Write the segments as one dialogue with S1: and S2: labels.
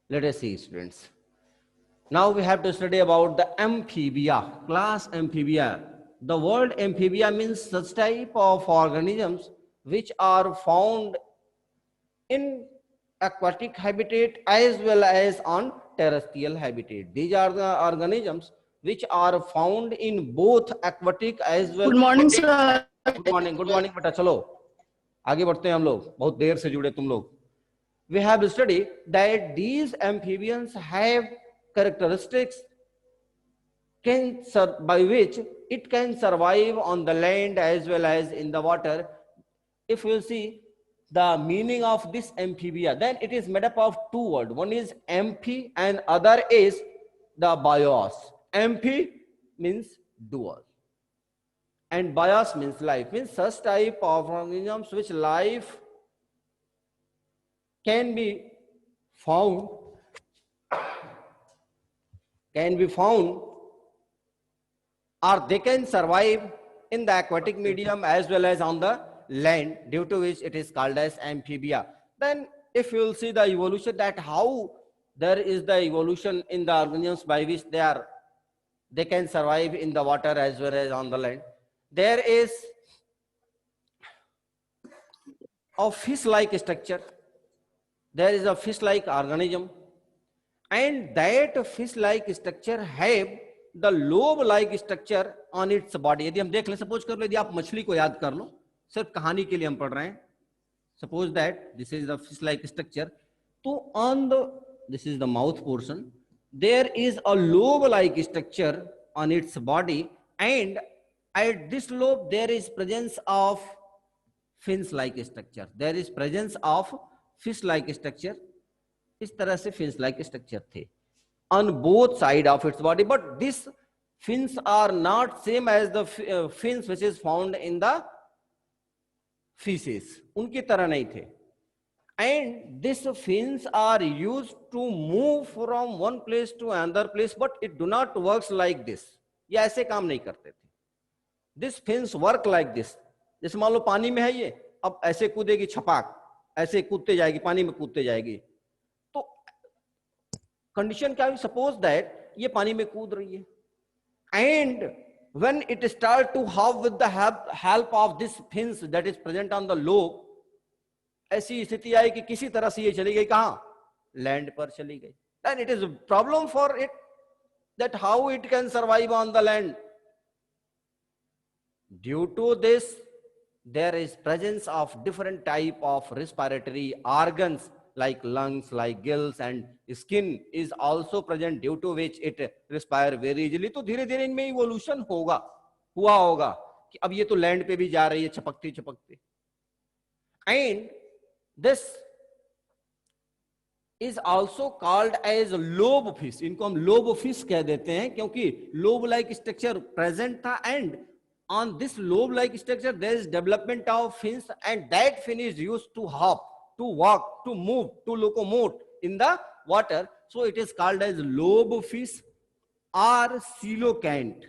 S1: Let us see, students. Now we have to study about the amphibia, class amphibia. The word amphibia means such type of organisms which are found in aquatic habitat as well as on terrestrial habitat. These are the organisms which are found in both aquatic as well.
S2: Good morning, sir.
S1: Good morning बेटा. चलो आगे बढ़ते हैं हम लोग, बहुत देर से जुड़े तुम लोग. We have studied that these amphibians have characteristics by which it can survive on the land as well as in the water. If you see the meaning of this amphibia, then it is made up of two words. One is amphi and other is the bios. Amphi means dual and bios means life, means such type of organisms which life can be found or they can survive in the aquatic medium as well as on the land, due to which it is called as amphibia. Then if you will see the evolution, that how there is the evolution in the organisms by which they can survive in the water as well as on the land. There is a fish-like structure. There is a fish-like organism, and that fish-like structure have the lobe-like structure on its body. यदि हम देख लें, suppose कर लो, यदि आप मछली को याद कर लो, सिर्फ कहानी के लिए हम पढ़ रहे हैं. Suppose that this is the fish-like structure. तो on this is the mouth portion. There is a lobe-like structure on its body, and at this lobe there is presence of fins-like structure. There is presence of fish-like structure. इस तरह से fins-like structure थे on both side of its body, but these fins are not same as the fins which is found in the fishes. उनकी तरह नहीं थे. And these fins are used to move from one place to another place, but it do not works like this. ये ऐसे काम नहीं करते थे. These fins work like this. जैसे मान लो पानी में है ये, अब ऐसे कूदेगी छपाक, ऐसे कूदते जाएगी, पानी में कूदते जाएगी. तो कंडीशन क्या है? सपोज दैट ये पानी में कूद रही है, and when it start to hop with the help of this fins that is present on the lobe, ऐसी स्थिति आई कि किसी तरह से ये चली गई कहां? लैंड पर चली गई. Then it is a problem for it that how it can survive on the land. Due to this, there is presence of different type of respiratory organs like lungs, like gills, and skin is also present, due to which it respire very easily. तो धीरे धीरे इनमें evolution हुआ होगा कि अब ये तो लैंड पे भी जा रही है छपकती छपकती. And this is also called as lobe fish. इनको हम lobe fish कह देते हैं क्योंकि lobe like structure present था, and on this lobe like structure there is development of fins, and that fin is used to hop, to walk, to move, to locomote in the water. So it is called as lobe fish or coelacanth.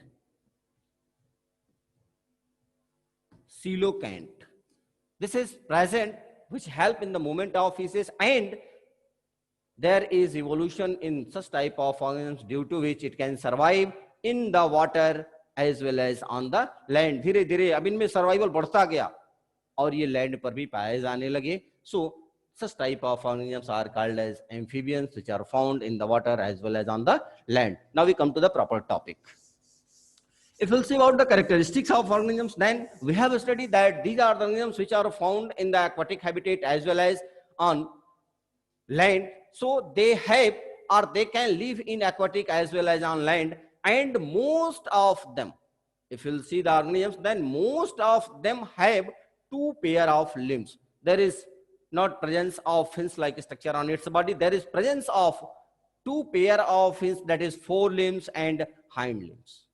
S1: Coelacanth. This is present which help in the movement of fishes, and there is evolution in such type of organisms due to which it can survive in the water as well as on the land. धीरे धीरे अब इनमें survival बढ़ता गया और ये land पर भी पाए जाने लगे. So such type of organisms are called as amphibians, which are found in the water as well as on the land. Now we come to the proper topic. If we'll see about the characteristics of organisms, then we have studied that these are the organisms which are found in the aquatic habitat as well as on land. So they have, or they can live in aquatic as well as on land, and most of them, if you'll see the organisms, then most of them have two pair of limbs. There is not presence of fins-like structure on its body. There is presence of two pair of fins, that is four limbs and hind limbs.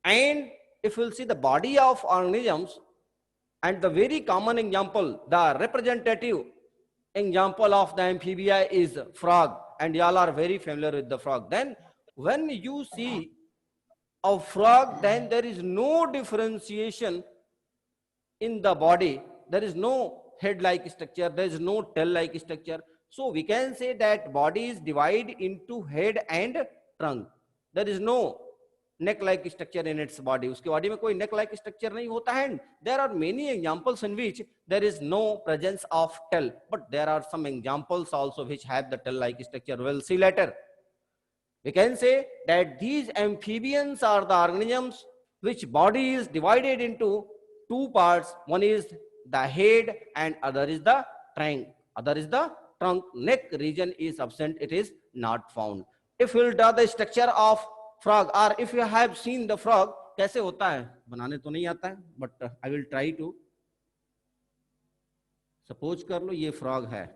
S1: And if you'll see the body of organisms, and the very common example, the representative example of the amphibia is frog, and y'all are very familiar with the frog. Then when you see a frog, then there is no differentiation in the body. There is no head-like structure, there is no tail-like structure. So we can say that body is divided into head and trunk. There is no neck like structure in its body. उसके body में कोई neck like structure नहीं होता है. There are many examples in which there is no presence of tail, but there are some examples also which have the tail like structure. We'll see later. We can say that these amphibians are the organisms which body is divided into two parts. One is the head and other is the trunk. Other is the trunk. Neck region is absent, it is not found. If we'll draw the structure of frog, or if you have seen the frog, कैसे होता है बनाने तो नहीं आता है, but I will try to. Suppose कर लो ये frog है.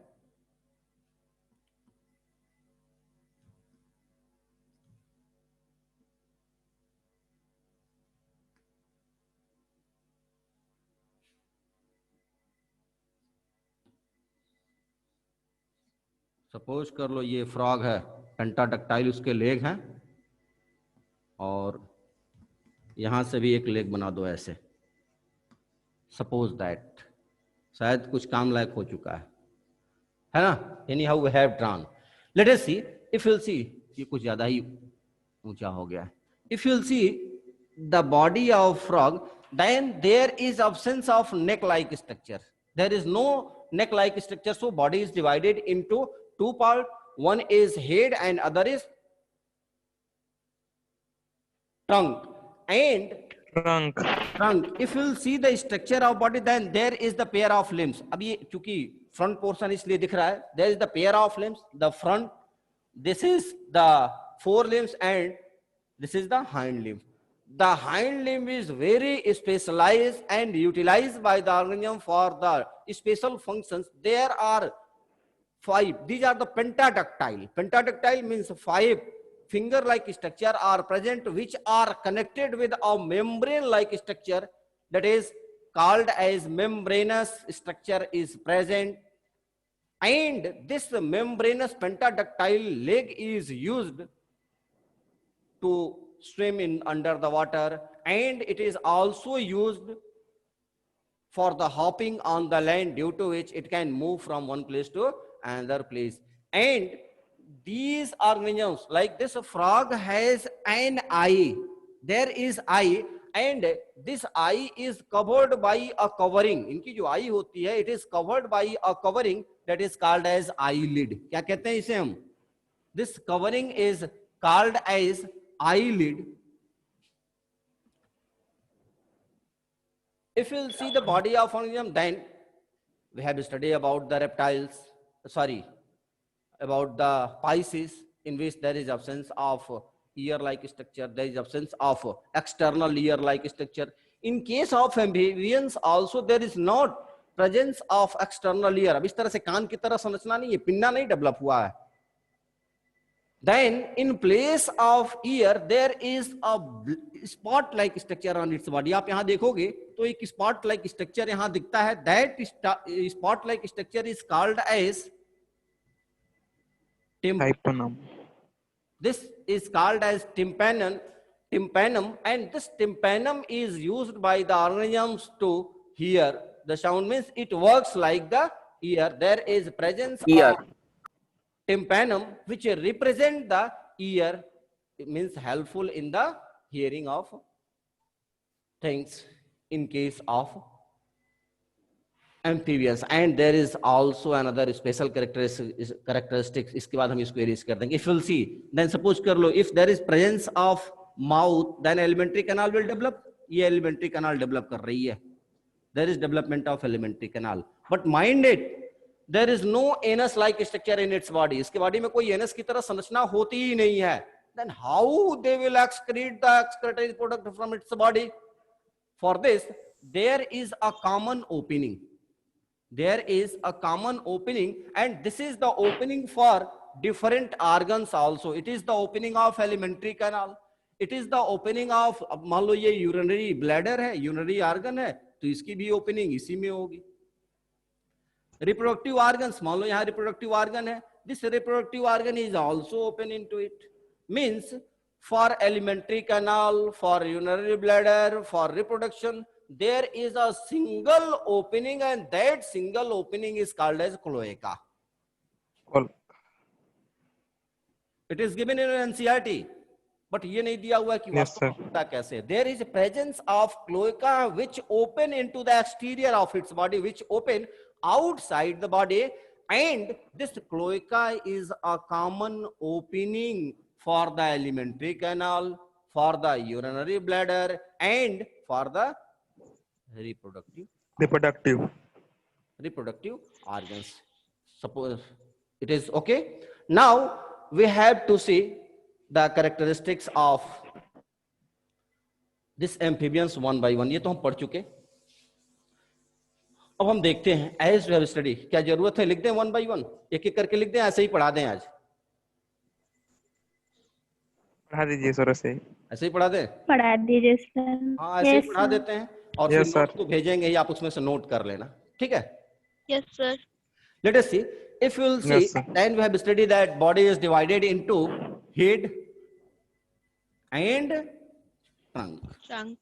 S1: सपोज कर लो ये फ्रॉग है, पेंटाडक्टाइल उसके लेग हैं, और यहां से भी एक लेग बना दो ऐसे. सपोज दैट शायद कुछ काम लायक हो चुका है ना. Any how we have drawn. Let us see. If you will see, ये कुछ ज्यादा ही ऊंचा हो गया है. If you will see the body of frog, then there is absence of neck like structure. There is no neck like structure, so body is divided into two parts. One is head and other is trunk. And trunk, if you will see the structure of body, then there is the pair of limbs. अब ये चूंकि front portion इसलिए दिख रहा है, there is the pair of limbs. The front, this is the forelimbs and this is the hind limb. The hind limb is very specialized and utilized by the organism for the special functions. There are 5. These are the pentadactyl. Pentadactyl means 5 finger-like structure are present, which are connected with a membrane-like structure, that is called as membranous structure is present. And this membranous pentadactyl leg is used to swim in under the water, and it is also used for the hopping on the land, due to which it can move from one place to another place. And these organisms, like this frog has an eye. There is eye, and this eye is covered by a covering. इनकी जो eye होती है, it is covered by a covering that is called as eyelid. क्या कहते हैं इसे हम? This covering is called as eyelid. If you see the body of organism, then we have studied about the reptiles, about the Pisces, in which there is absence of ear-like structure, there is absence of external ear-like structure. In case of amphibians also there is not presence of external ear. अब इस तरह से कान की तरह संरचना नहीं है, pinna नहीं डेवलप हुआ है. Then in place of ear there is a spot-like structure on its body. आप यहाँ देखोगे तो एक spot-like structure यहाँ दिखता है. That spot-like structure is called as tympanum. This is called as tympanum, and this tympanum is used by the organisms to hear the sound. Means it works like the ear. There is presence of tympanum which represent the ear. It means helpful in the hearing of things in case of amphibians. And there is also another special characteristics. इसके बाद हम इसको erase कर देंगे. If you'll see, then suppose कर लो, if there is presence of mouth, then alimentary canal will develop. ये alimentary canal develop कर रही है. There is development of alimentary canal. But mind it, there is no anus-like structure in its body. इसके body में कोई anus की तरह संरचना होती ही नहीं है. Then how they will excrete the excretory product from its body? For this, there is a common opening. There is a common opening, and this is the opening for different organs also. It is the opening of alimentary canal. It is the opening of, अब मान लो ये urinary bladder है, urinary organ है, तो इसकी भी opening इसी में होगी. Reproductive organs, मान लो यहाँ reproductive organ है, this reproductive organ is also open into it. Means for alimentary canal, for urinary bladder, for reproduction, there is a single opening, and that single opening is called as cloaca.
S2: All.
S1: It is given in NCERT, but ये नहीं दिया हुआ है कि
S2: Yes,
S1: वास्तव
S2: sir.
S1: में होता कैसे. There is a presence of cloaca which open into the exterior of its body, which open outside the body, and this cloaca is a common opening for the alimentary canal, for the urinary bladder, and for the reproductive
S2: Reproductive.
S1: organs. Suppose it is okay. Now we have to see the characteristics of this amphibians one by one. ये तो हम पढ़ चुके. अब हम देखते हैं as we have study. क्या जरूरत है लिख दें one by one, एक एक करके लिख दें, ऐसे ही पढ़ा दें आज,
S2: पढ़ा दीजिए सर ऐसे ही.
S1: ऐसे ही पढ़ा दें.
S3: पढ़ा दीजिए सर.
S1: हाँ ऐसे ही पढ़ा देते हैं और फिर
S2: Yes, sir.
S1: नोट तो भेजेंगे ही, आप उसमें से नोट कर लेना. ठीक है.
S3: Yes sir.
S1: Let us see. If you will see,
S2: Yes, sir.
S1: then we have studied that body is divided into head and trunk.
S2: Trunk.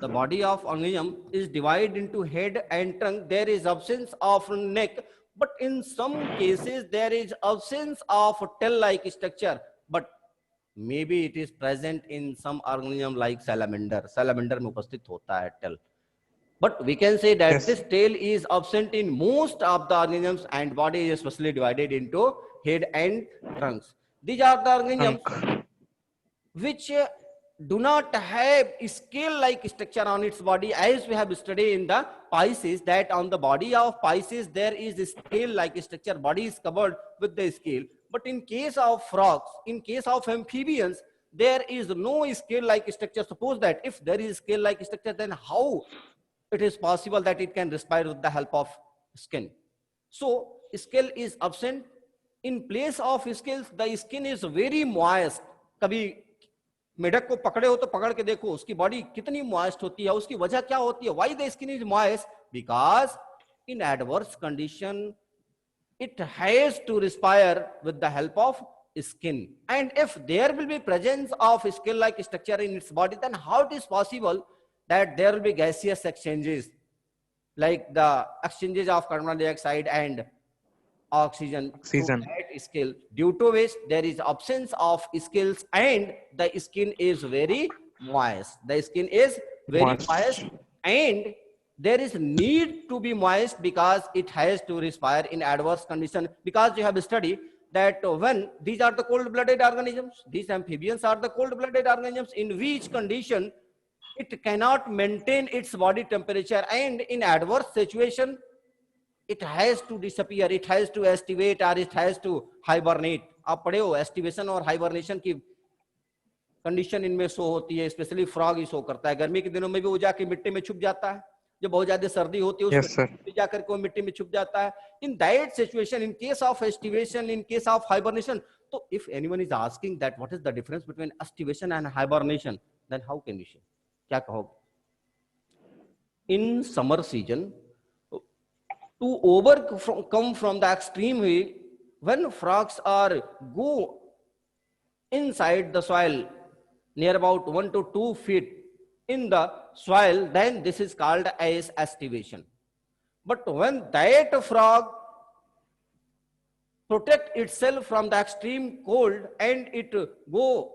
S1: The body of organism is divided into head and trunk. There is absence of neck, but in some cases there is absence of tail-like structure. But maybe it is present in some organism like salamander. Salamander में उपस्थित होता है tail. But we can say that
S2: Yes.
S1: this tail is absent in most of the organisms, and body is especially divided into head and trunks. These are the organisms
S2: Trunk.
S1: which do not have scale-like structure on its body, as we have studied in the Pisces, that on the body of Pisces there is a scale-like structure, body is covered with the scale. But in case of frogs, in case of amphibians, there is no scale-like structure. Suppose that if there is scale-like structure, then how it is possible that it can respire with the help of skin? So scale is absent. In place of scales, the skin is very moist. कभी मेढक को पकड़े हो तो पकड़ के देखो उसकी बॉडी कितनी मॉइस्ट होती है. उसकी वजह क्या होती है? Why the skin is moist? Because in adverse condition it has to respire with the help of skin. And if there will be presence of scale-like structure in its body, then how it is possible that there will be gaseous exchanges, like the exchanges of carbon dioxide and oxygen through
S2: Oxygen.
S1: that scale, due to which there is absence of scales and the skin is very moist. The skin is very moist, and there is need to be moist because it has to respire in adverse condition. Because you have studied that when these are the cold-blooded organisms, these amphibians are the cold-blooded organisms, in which condition it cannot maintain its body temperature, and in adverse situation it has to disappear, it has to estivate, or it has to hibernate. आप पढ़े हो estivation और hibernation की condition इनमें show होती है. Specially frog ही show करता है. गर्मी के दिनों में भी वो जाके मिट्टी में छुप जाता है. जब बहुत ज्यादा सर्दी होती है
S2: Yes, sir.
S1: उसमें जाकर के वो मिट्टी में छुप जाता है. इन that situation, in case of estivation, in case of hibernation, तो if anyone is asking that what is the difference between estivation and hibernation, then how can you say? क्या कहोगे? In summer season, to overcome from the extreme heat, when frogs are go inside the soil near about 1 to 2 feet in the soil, then this is called as estivation. But when that frog protect itself from the extreme cold and it go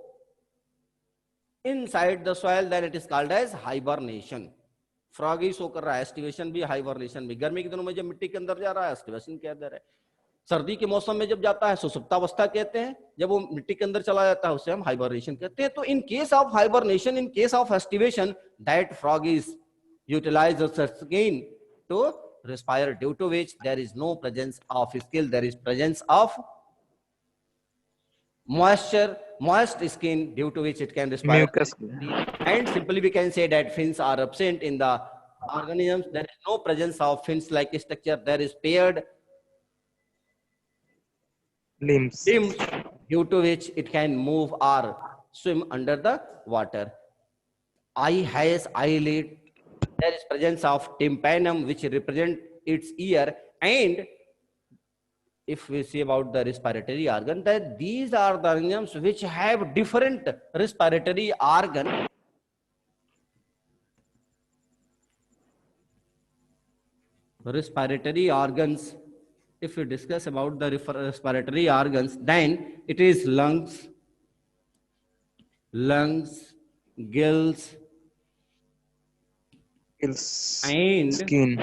S1: inside the soil, then it is called as hibernation. Frog ही सो कर रहा है. Aestivation भी, hibernation भी. गर्मी के दिनों में जब मिट्टी के अंदर जा रहा है, एस्टिवेशन के अंदर है. सर्दी के मौसम में जब जाता है सुसुप्तावस्था कहते हैं. जब वो मिट्टी के अंदर चला जाता है उसे हम हाइबरनेशन कहते हैं. तो in case of hibernation, in case of aestivation, that frog is utilize again to respire, due to which there is no presence of scale, there is presence of moisture, moist skin, due to which it can respire.
S2: Mucus.
S1: And simply we can say that fins are absent in the organisms. There is no presence of fins-like structure. There is paired
S2: Limbs.
S1: limbs, due to which it can move or swim under the water. Eye has eyelid. There is presence of tympanum, which represent its ear. And if we see about the respiratory organ, that these are the organisms which have different respiratory organ. Respiratory organs if we discuss about the respiratory organs, then it is lungs, gills,
S2: Gills.
S1: and
S2: Skin.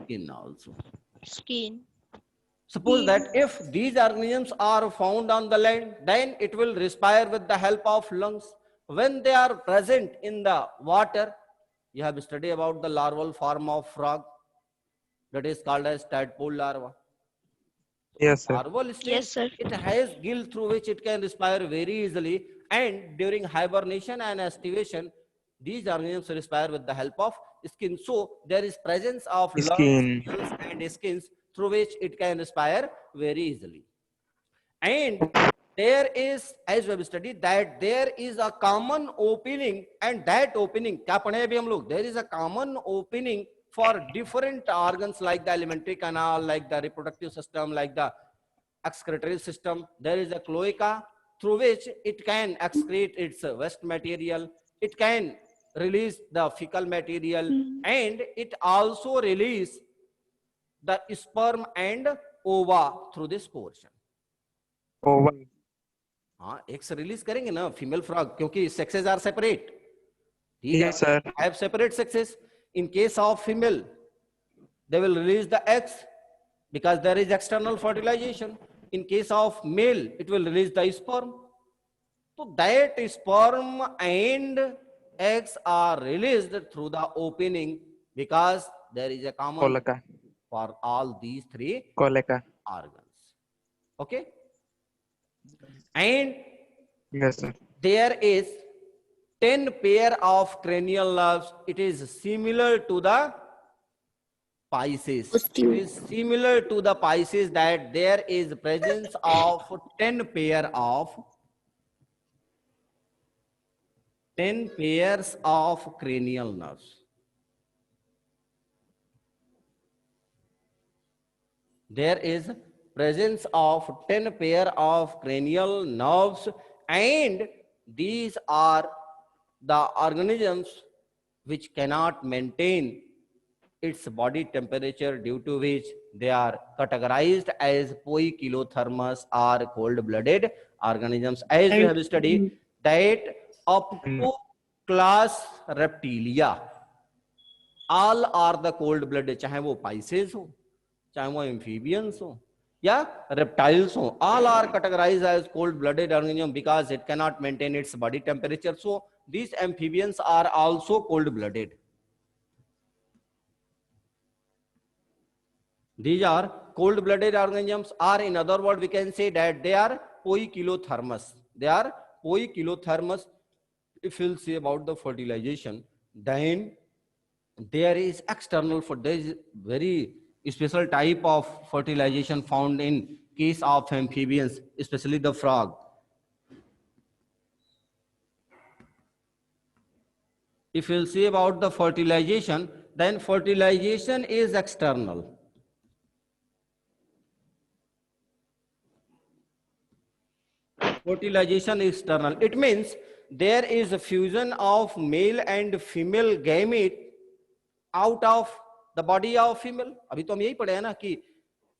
S1: skin also.
S3: Skin.
S1: Suppose that if these organisms are found on the land, then it will respire with the help of lungs. When they are present in the water, you have studied about the larval form of frog, that is called as tadpole larva.
S2: Yes, sir.
S1: Larval stage,
S3: Yes, sir.
S1: it has gill through which it can respire very easily, and during hibernation and estivation, these organisms respire with the help of skin. So there is presence of lungs,
S2: Skin.
S1: gills, and skins through which it can respire very easily. And there is, as we have studied, that there is a common opening, and that opening, क्या पढ़े अभी हम लोग? There is a common opening for different organs like the alimentary canal, like the reproductive system, like the excretory system. There is a cloaca through which it can excrete its waste material. It can release the fecal material, and it also release the sperm and ova through this portion.
S2: Ova.
S1: हाँ, eggs release करेंगे ना female frog, क्योंकि sexes are separate. These
S2: Yes, sir.
S1: have separate sexes. In case of female, they will release the eggs because there is external fertilization. In case of male, it will release the sperm. So that sperm and eggs are released through the opening because there is a common
S2: Colaca.
S1: for all these three
S2: Colaca.
S1: organs. Okay? And
S2: Yes, sir.
S1: there is 10 pair of cranial nerves. It is similar to the Pisces. It is similar to the Pisces that there is presence of 10 pairs of cranial nerves. There is presence of 10 pair of cranial nerves, and these are the organisms which cannot maintain its body temperature, due to which they are categorized as poikilothermous or cold-blooded organisms. As we have studied that up to class Reptilia, all are the cold-blooded, चाहे वो Pisces हो, चाहे वो amphibians हो, या reptiles हो, all are categorized as cold-blooded organism because it cannot maintain its body temperature. So these amphibians are also cold-blooded. These are cold-blooded organisms, or in other words, we can say that they are poikilothermous. They are poikilothermous. If we'll say about the fertilization, then there is external, there is very special type of fertilization found in case of amphibians, especially the frog. If we'll say about the fertilization, then fertilization is external. Fertilization is external. It means there is a fusion of male and female gamete out of the body of female. अभी तो हम यही पढ़े हैं ना कि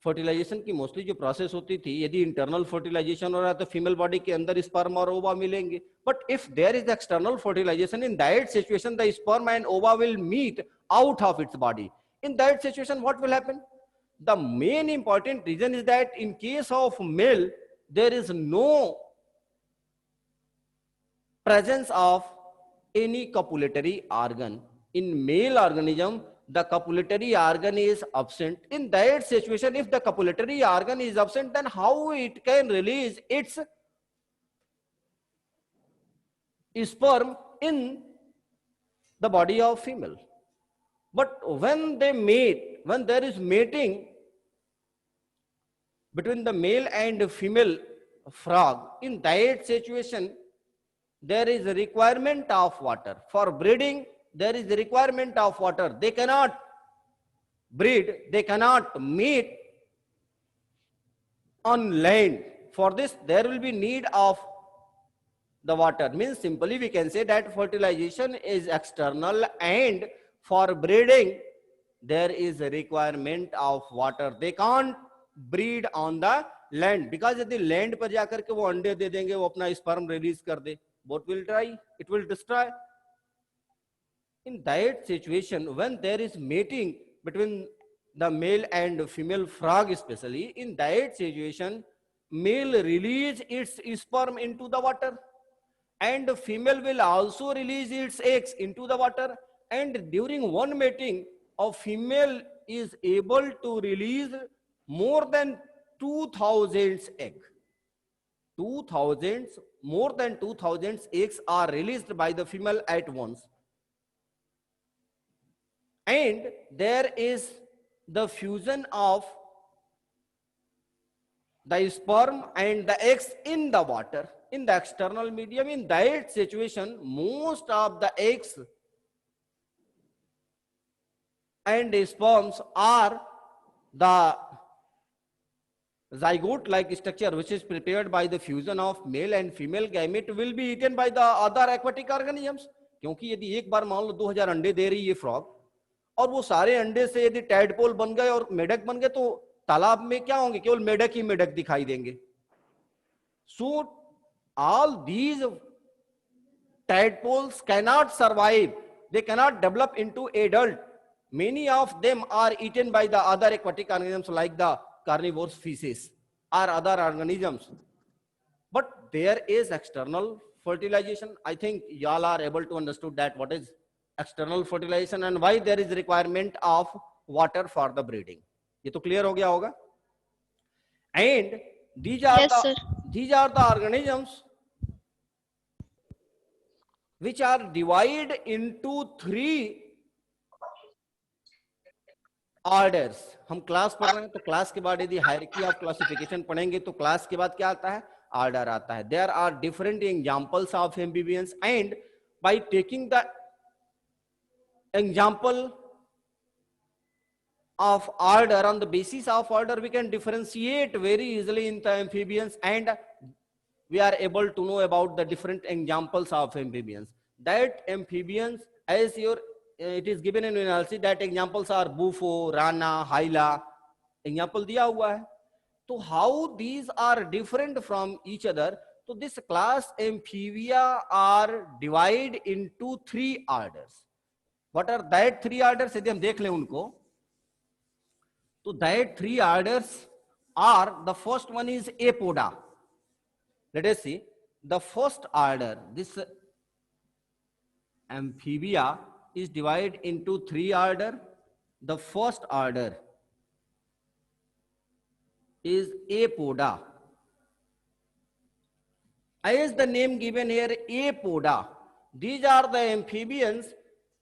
S1: fertilisation की mostly जो प्रोसेस होती थी, यदि इंटरनल फर्टिलाइजेशन हो रहा है तो फीमेल बॉडी के अंदर स्पर्म और ओवा मिलेंगे. But if there is external fertilisation, in that situation the sperm and ova will meet out of its body. In that situation, what will happen? The main important reason is that in case of male, there is no presence of any copulatory organ. In male organism, the copulatory organ is absent. In that situation, if the copulatory organ is absent, then how it can release its sperm in the body of female? But when they mate, when there is mating between the male and female frog, in that situation, there is a requirement of water. For breeding, there is a requirement of water. They cannot breed, they cannot mate on land. For this, there will be need of the water. Means simply we can say that fertilization is external, and for breeding, there is a requirement of water. They can't breed on the land, because यदि land पर जाकर के वो अंडे दे देंगे, वो अपना sperm release कर दे, what will try? It will destroy. In that situation, when there is mating between the male and female frog, especially in that situation, male release its sperm into the water, and female will also release its eggs into the water, and during one mating, a female is able to release more than 2000 eggs. 2000, more than 2000 eggs are released by the female at once. And there is the fusion of the sperm and the eggs in the water, in the external medium. In that situation, most of the eggs and the sperms are the zygote-like structure, which is prepared by the fusion of male and female gamete, will be eaten by the other aquatic organisms. क्योंकि यदि एक बार मान लो 2000 अंडे दे रही है frog, और वो सारे अंडे से यदि टैडपोल बन गए और मेढक बन गए, तो तालाब में क्या होंगे? केवल मेढक ही मेढक दिखाई देंगे. So all these tadpoles cannot survive, they cannot develop into adult. Many of them are eaten by the other aquatic organisms like the carnivorous fishes or other organisms. But there is external fertilization. I think y'all are able to understand that what is external fertilization and why there is requirement of water for the breeding. ये तो clear हो गया होगा? And these are
S3: Yes, sir.
S1: these are the organisms which are divided into 3 orders. हम class पढ़ रहे हैं, तो क्लास के बाद यदि हायरार्की ऑफ क्लासिफिकेशन पढ़ेंगे, तो क्लास के बाद क्या आता है? ऑर्डर आता है. There are different examples of amphibians, and by taking the example of order, on the basis of order, we can differentiate very easily in the amphibians, and we are able to know about the different examples of amphibians. That amphibians, as it is given in analysis, that examples are bufo, rana, hyla, example दिया हुआ है. तो how these are different from each other? So this class amphibia are divided into 3 orders. What are that 3 orders? यदि हम देख लें उनको, तो that 3 orders are, the first one is apoda. Let us see the first order. This amphibia is divided into 3 orders. The first order is apoda. As the name given here, apoda, these are the amphibians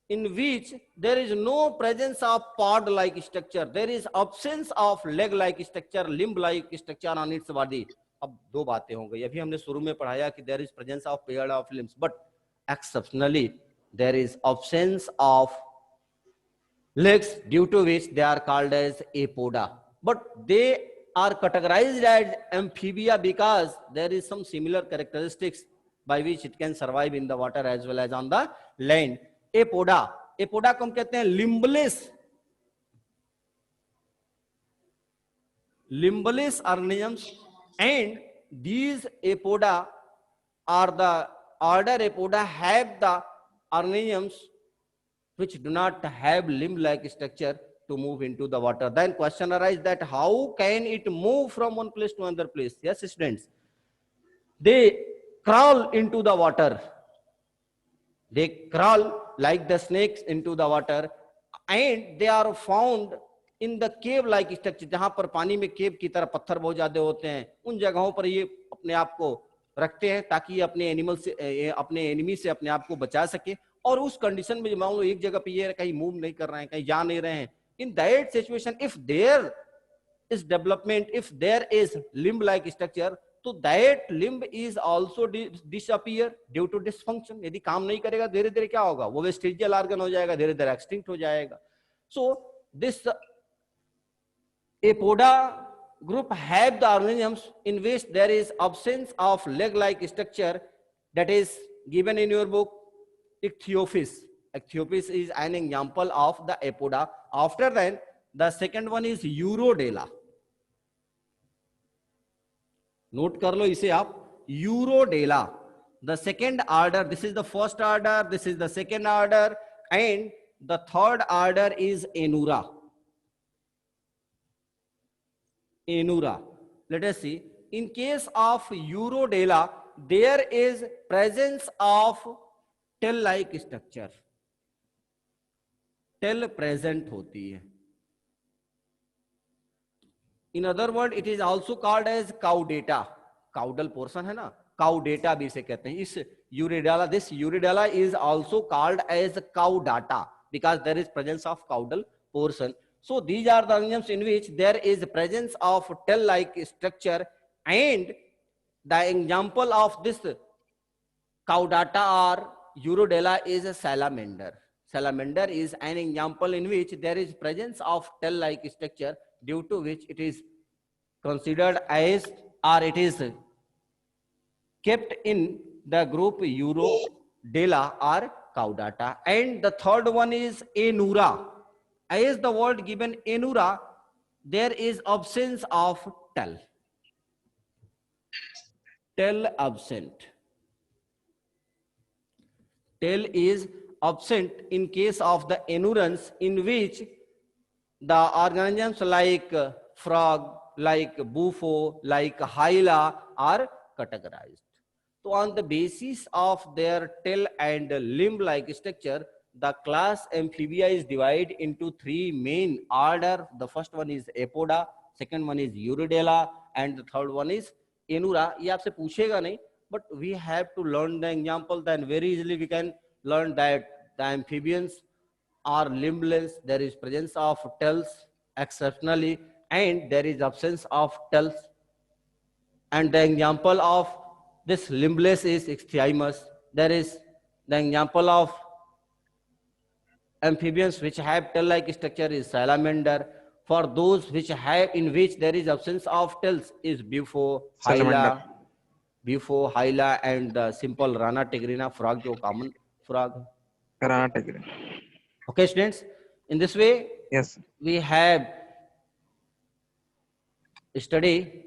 S1: in which there is no presence of pod-like structure. There is absence of leg-like structure, limb-like structure on its body. अब 2 बातें हो गई. अभी हमने शुरू में पढ़ाया कि there is presence of pair of limbs, but exceptionally there is absence of legs, due to which they are called as apoda. But they are categorized as amphibia because there is some similar characteristics by which it can survive in the water as well as on the land. Apoda, apoda को हम कहते हैं limbless organisms, and these apoda are the order apoda have the organisms which do not have limb-like structure to move into the water. Then question arises that how can it move from one place to another place? Yes, students, they crawl into the water. They crawl like the snakes into the water, and they are found in the cave-like structure. जहां पर पानी में केव की तरह पत्थर बहुत ज्यादा होते हैं, उन जगहों पर ये अपने आप को रखते हैं ताकि ये अपने एनिमल से, अपने एनिमी से अपने आप को बचा सके. और उस कंडीशन में मान लो एक जगह पे ये कहीं मूव नहीं कर रहे हैं, कहीं जा नहीं रहे हैं, in that situation, if there is development, if there is limb-like structure, तो that limb is also disappear due to dysfunction. यदि काम नहीं करेगा, धीरे धीरे क्या होगा? वो वेस्टिजियल ऑर्गन हो जाएगा, धीरे धीरे एक्सटिंक्ट हो जाएगा. So this apoda group have the organisms in which there is absence of leg-like structure, that is given in your book Ichthyophis. Ichthyophis is an example of the apoda. After that, the second one is Urodela. Note कर लो इसे आप, Urodela, the second order, this is the first order, this is the second order, and the third order is Anura. Enura. Let us see. In case of Eurodela, there is presence of tail-like structure. Tail present होती है. In other words, it is also called as caudata. Caudal portion है ना, caudata भी इसे कहते हैं. इस Eurodela, this Eurodela is also called as caudata because there is presence of caudal portion. So these are the organisms in which there is presence of tail-like structure, and the example of this caudata or Eurodela is a salamander. Salamander is an example in which there is presence of tail-like structure, due to which it is considered as, or it is kept in the group Eurodela or caudata. And the third one is Enura. As the word given Enura, there is absence of tail. Tail absent. Tail is absent in case of the Enurans, in which the organisms like frog, like bufo, like hyla are categorized. So on the basis of their tail and limb-like structure, the class Amphibia is divided into three main order. The first one is Apoda, second one is Eurodela, and the third one is Enura. ये आपसे पूछेगा नहीं, but we have to learn the example. Then very easily we can learn that the amphibians are limbless. There is presence of tails exceptionally, and there is absence of tails. And the example of this limbless is Ichthymus. There is the example of amphibians which have tail-like structure is salamander. For those which have, in which there is absence of tails, is bufo, hyla, and the simple Rana tigrina frog, जो common frog.
S2: Rana tigrina.
S1: Okay, students. In this way,
S2: Yes.
S1: we have studied